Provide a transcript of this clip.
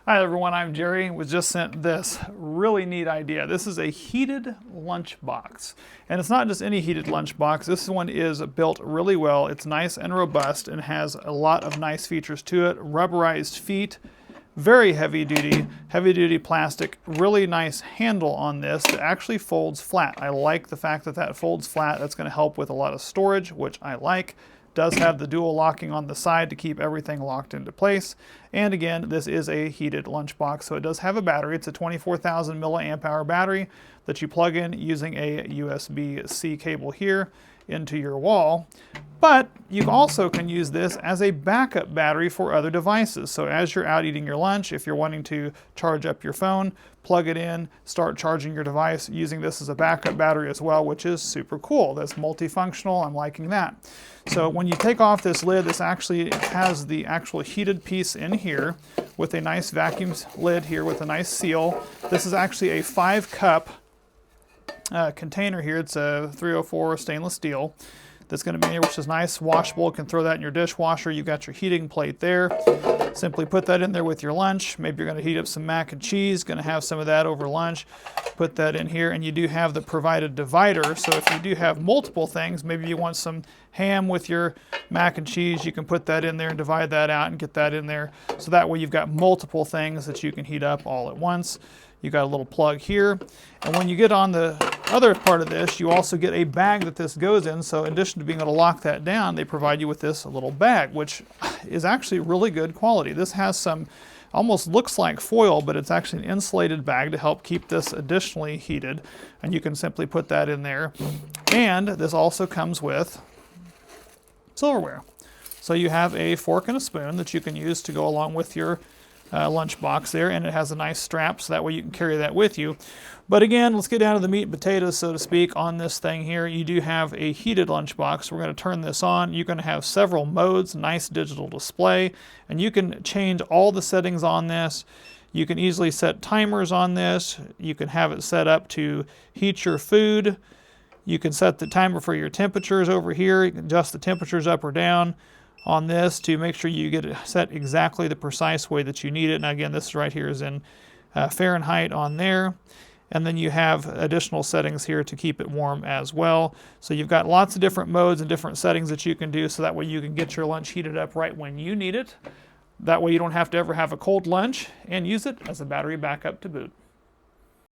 Hi everyone, I'm Jerry. Was just sent this really neat idea. This is a heated lunch box. And it's not just any heated lunch box. This one is built really well. It's nice and robust and has a lot of nice features to it. Rubberized feet, very heavy duty plastic, really nice handle on this that actually folds flat. I like the fact that that folds flat. That's going to help with a lot of storage, which I like. Does have the dual locking on the side to keep everything locked into place. And again, this is a heated lunchbox, so it does have a battery. It's a 24,000 milliamp hour battery that you plug in using a USB-C cable here into your wall. But you also can use this as a backup battery for other devices. So as you're out eating your lunch, if you're wanting to charge up your phone, plug it in, start charging your device using this as a backup battery as well, which is super cool. That's multifunctional. I'm liking that. So when you take off this lid, this actually has the actual heated piece in here with a nice vacuum lid here with a nice seal. This is actually a 5-cup container here. It's a 304 stainless steel that's going to be in here, which is nice, washable. You can throw that in your dishwasher. You've got your heating plate there. Simply put that in there with your lunch. Maybe you're going to heat up some mac and cheese, going to have some of that over lunch. Put that in here, and you do have the provided divider. So if you do have multiple things, maybe you want some ham with your mac and cheese, you can put that in there and divide that out and get that in there. So that way you've got multiple things that you can heat up all at once. You got a little plug here. And when you get on the other part of this, you also get a bag that this goes in. So in addition to being able to lock that down, they provide you with this little bag, which is actually really good quality. This has some, almost looks like foil, but it's actually an insulated bag to help keep this additionally heated. And you can simply put that in there. And this also comes with silverware. So you have a fork and a spoon that you can use to go along with your lunch box there, and it has a nice strap so that way you can carry that with you. But again, let's get down to the meat and potatoes, so to speak, on this thing here. You do have a heated lunch box. We're going to turn this on. You're going to have several modes, nice digital display, and you can change all the settings on this. You can easily set timers on this. You can have it set up to heat your food. You can set the timer for your temperatures over here. You can adjust the temperatures up or down on this to make sure you get it set exactly the precise way that you need it. Now again, this right here is in Fahrenheit on there. And then you have additional settings here to keep it warm as well. So you've got lots of different modes and different settings that you can do so that way you can get your lunch heated up right when you need it. That way you don't have to ever have a cold lunch, and use it as a battery backup to boot.